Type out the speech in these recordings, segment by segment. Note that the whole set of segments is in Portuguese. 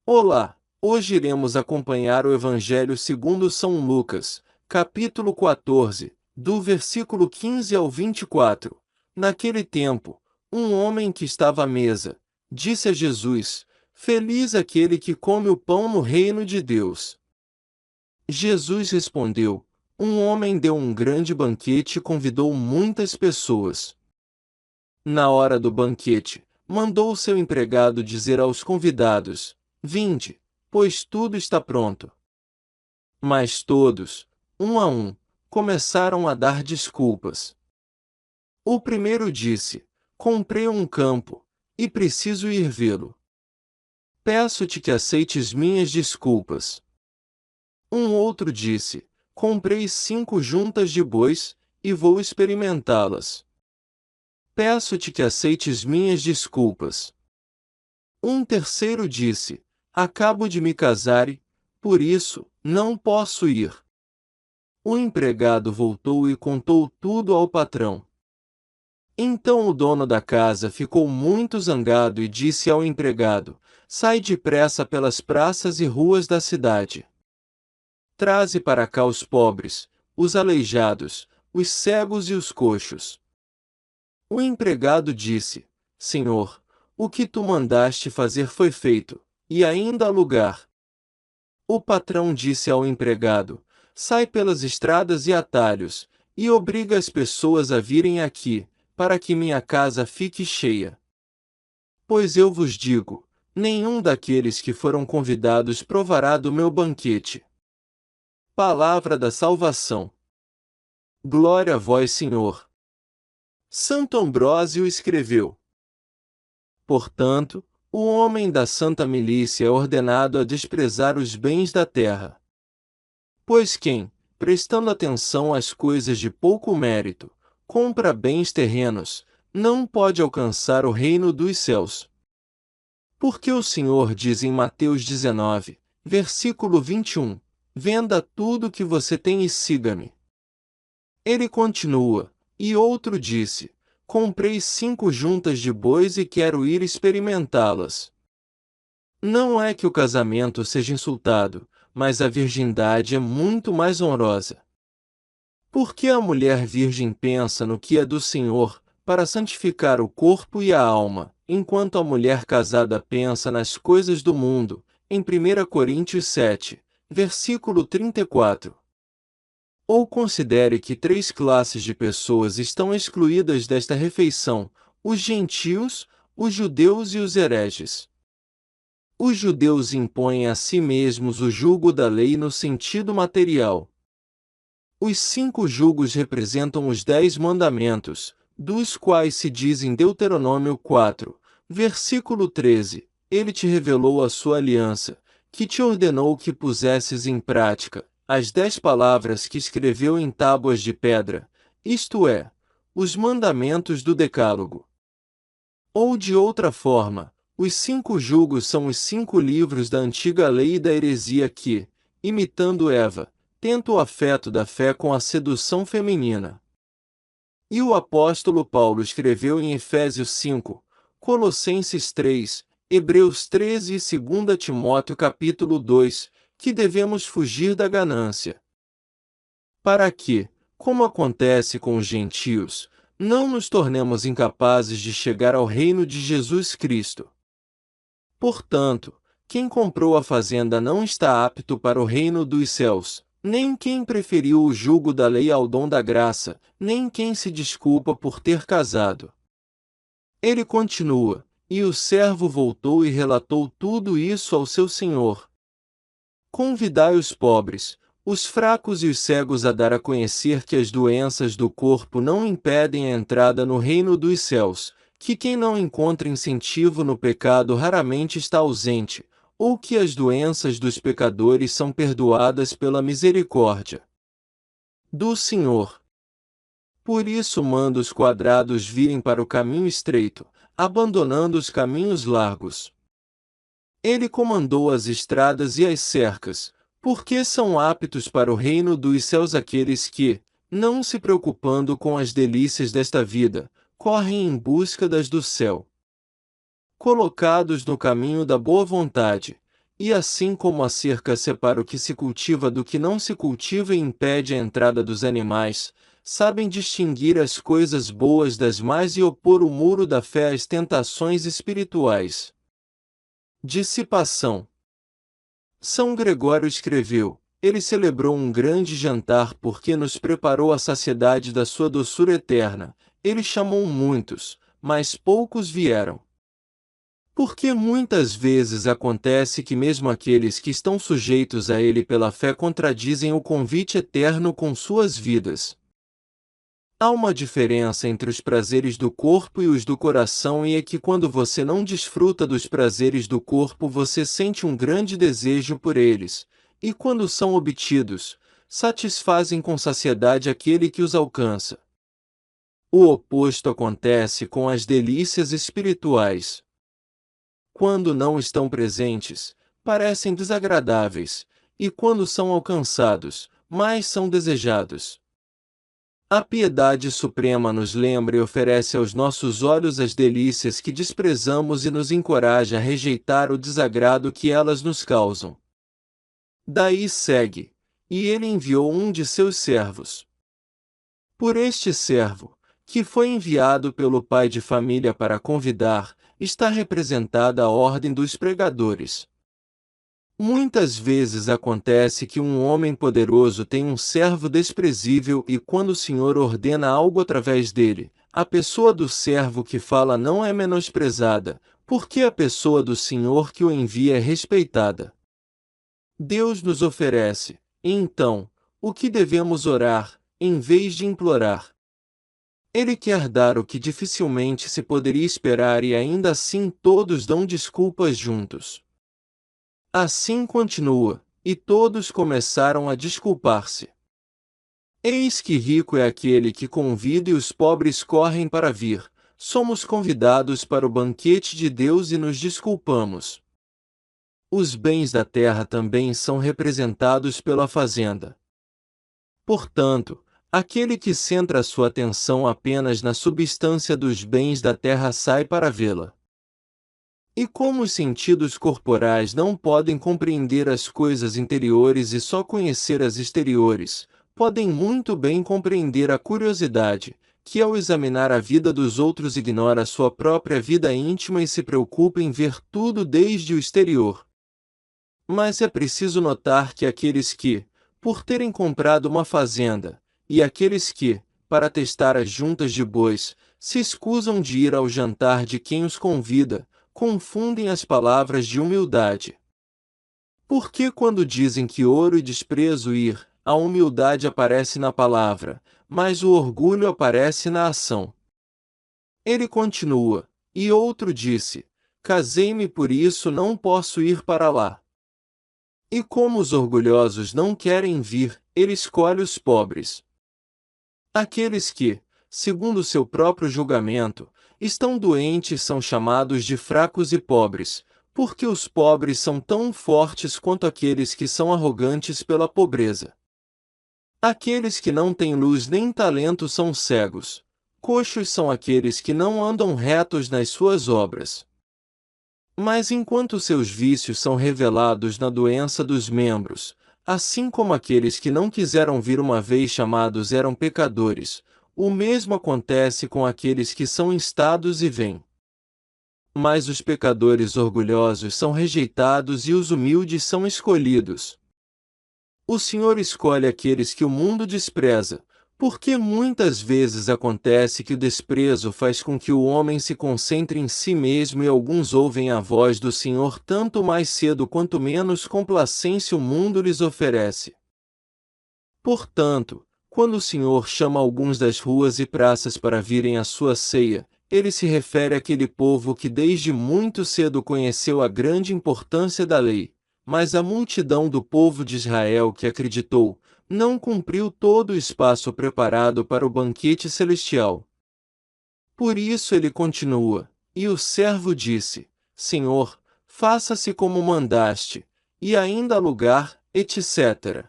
Olá! Hoje iremos acompanhar o Evangelho segundo São Lucas, capítulo 14, do versículo 15 ao 24. Naquele tempo, um homem que estava à mesa, disse a Jesus: Feliz aquele que come o pão no reino de Deus. Jesus respondeu: Um homem deu um grande banquete e convidou muitas pessoas. Na hora do banquete, mandou o seu empregado dizer aos convidados: Vinde, pois tudo está pronto. Mas todos, um a um, começaram a dar desculpas. O primeiro disse: Comprei um campo, e preciso ir vê-lo. Peço-te que aceites minhas desculpas. Um outro disse: Comprei 5 juntas de bois, e vou experimentá-las. Peço-te que aceites minhas desculpas. Um terceiro disse: Acabo de me casar e, por isso, não posso ir. O empregado voltou e contou tudo ao patrão. Então o dono da casa ficou muito zangado e disse ao empregado: Sai depressa pelas praças e ruas da cidade. Traze para cá os pobres, os aleijados, os cegos e os coxos. O empregado disse: Senhor, o que tu mandaste fazer foi feito, e ainda há lugar. O patrão disse ao empregado: Sai pelas estradas e atalhos, e obriga as pessoas a virem aqui, para que minha casa fique cheia. Pois eu vos digo: nenhum daqueles que foram convidados provará do meu banquete. Palavra da salvação. Glória a vós, Senhor. Santo Ambrósio escreveu: Portanto, o homem da santa milícia é ordenado a desprezar os bens da terra. Pois quem, prestando atenção às coisas de pouco mérito, compra bens terrenos, não pode alcançar o reino dos céus. Porque o Senhor diz em Mateus 19, versículo 21, Venda tudo que você tem e siga-me. Ele continua, e outro disse: Comprei 5 juntas de bois e quero ir experimentá-las. Não é que o casamento seja insultado, mas a virgindade é muito mais honrosa. Porque a mulher virgem pensa no que é do Senhor, para santificar o corpo e a alma, enquanto a mulher casada pensa nas coisas do mundo, em 1 Coríntios 7, versículo 34. Ou considere que 3 classes de pessoas estão excluídas desta refeição: os gentios, os judeus e os hereges. Os judeus impõem a si mesmos o jugo da lei no sentido material. Os 5 jugos representam os 10 mandamentos, dos quais se diz em Deuteronômio 4, versículo 13, Ele te revelou a sua aliança, que te ordenou que pusesses em prática as 10 palavras que escreveu em tábuas de pedra, isto é, os mandamentos do Decálogo. Ou de outra forma, os 5 jugos são os 5 livros da antiga lei e da heresia que, imitando Eva, tenta o afeto da fé com a sedução feminina. E o apóstolo Paulo escreveu em Efésios 5, Colossenses 3, Hebreus 13 e 2 Timóteo capítulo 2, que devemos fugir da ganância. Para que, como acontece com os gentios, não nos tornemos incapazes de chegar ao reino de Jesus Cristo. Portanto, quem comprou a fazenda não está apto para o reino dos céus, nem quem preferiu o jugo da lei ao dom da graça, nem quem se desculpa por ter casado. Ele continua, e o servo voltou e relatou tudo isso ao seu senhor. Convidai os pobres, os fracos e os cegos a dar a conhecer que as doenças do corpo não impedem a entrada no reino dos céus, que quem não encontra incentivo no pecado raramente está ausente, ou que as doenças dos pecadores são perdoadas pela misericórdia do Senhor. Por isso manda os quadrados virem para o caminho estreito, abandonando os caminhos largos. Ele comandou as estradas e as cercas, porque são aptos para o reino dos céus aqueles que, não se preocupando com as delícias desta vida, correm em busca das do céu. Colocados no caminho da boa vontade, E assim como a cerca separa o que se cultiva do que não se cultiva e impede a entrada dos animais, sabem distinguir as coisas boas das más e opor o muro da fé às tentações espirituais. Dissipação. São Gregório escreveu: ele celebrou um grande jantar porque nos preparou a saciedade da sua doçura eterna. Ele chamou muitos, mas poucos vieram. Porque muitas vezes acontece que mesmo aqueles que estão sujeitos a ele pela fé contradizem o convite eterno com suas vidas. Há uma diferença entre os prazeres do corpo e os do coração, e é que quando você não desfruta dos prazeres do corpo, você sente um grande desejo por eles, e quando são obtidos, satisfazem com saciedade aquele que os alcança. O oposto acontece com as delícias espirituais. Quando não estão presentes, parecem desagradáveis, e quando são alcançados, mais são desejados. A piedade suprema nos lembra e oferece aos nossos olhos as delícias que desprezamos e nos encoraja a rejeitar o desagrado que elas nos causam. Daí segue: e ele enviou um de seus servos. Por este servo, que foi enviado pelo pai de família para convidar, está representada a ordem dos pregadores. Muitas vezes acontece que um homem poderoso tem um servo desprezível e quando o Senhor ordena algo através dele, a pessoa do servo que fala não é menosprezada, porque a pessoa do Senhor que o envia é respeitada. Deus nos oferece, então, o que devemos orar, em vez de implorar. Ele quer dar o que dificilmente se poderia esperar e ainda assim todos dão desculpas juntos. Assim continua, e todos começaram a desculpar-se. Eis que rico é aquele que convida e os pobres correm para vir. Somos convidados para o banquete de Deus e nos desculpamos. Os bens da terra também são representados pela fazenda. Portanto, aquele que centra sua atenção apenas na substância dos bens da terra sai para vê-la. E como os sentidos corporais não podem compreender as coisas interiores e só conhecer as exteriores, podem muito bem compreender a curiosidade, que ao examinar a vida dos outros ignora sua própria vida íntima e se preocupa em ver tudo desde o exterior. Mas é preciso notar que aqueles que, por terem comprado uma fazenda, e aqueles que, para testar as juntas de bois, se escusam de ir ao jantar de quem os convida, confundem as palavras de humildade. Porque quando dizem que ouro e desprezo ir, a humildade aparece na palavra, mas o orgulho aparece na ação. Ele continua, e outro disse: casei-me por isso não posso ir para lá. E como os orgulhosos não querem vir, ele escolhe os pobres. Aqueles que, segundo seu próprio julgamento, estão doentes são chamados de fracos e pobres, porque os pobres são tão fortes quanto aqueles que são arrogantes pela pobreza. Aqueles que não têm luz nem talento são cegos. Coxos são aqueles que não andam retos nas suas obras. Mas enquanto seus vícios são revelados na doença dos membros, assim como aqueles que não quiseram vir uma vez chamados eram pecadores, o mesmo acontece com aqueles que são instados e vêm. Mas os pecadores orgulhosos são rejeitados e os humildes são escolhidos. O Senhor escolhe aqueles que o mundo despreza, porque muitas vezes acontece que o desprezo faz com que o homem se concentre em si mesmo e alguns ouvem a voz do Senhor tanto mais cedo quanto menos complacência o mundo lhes oferece. Portanto, quando o Senhor chama alguns das ruas e praças para virem à sua ceia, ele se refere àquele povo que desde muito cedo conheceu a grande importância da lei, mas a multidão do povo de Israel que acreditou, não cumpriu todo o espaço preparado para o banquete celestial. Por isso ele continua, e o servo disse: Senhor, faça-se como mandaste, e ainda há lugar, etc.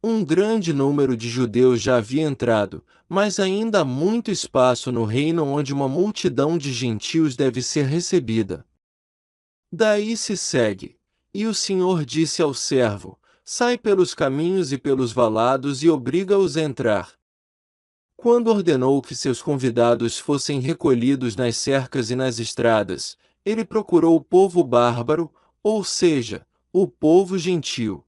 Um grande número de judeus já havia entrado, mas ainda há muito espaço no reino onde uma multidão de gentios deve ser recebida. Daí se segue: E o Senhor disse ao servo: Sai pelos caminhos e pelos valados e obriga-os a entrar. Quando ordenou que seus convidados fossem recolhidos nas cercas e nas estradas, ele procurou o povo bárbaro, ou seja, o povo gentil.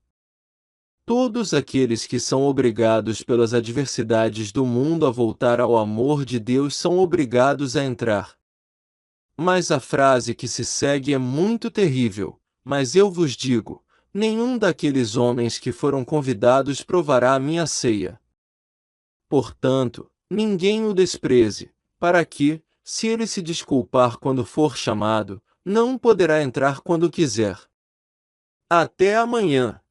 Todos aqueles que são obrigados pelas adversidades do mundo a voltar ao amor de Deus são obrigados a entrar. Mas a frase que se segue é muito terrível: Mas eu vos digo, nenhum daqueles homens que foram convidados provará a minha ceia. Portanto, ninguém o despreze, para que, se ele se desculpar quando for chamado, não poderá entrar quando quiser. Até amanhã.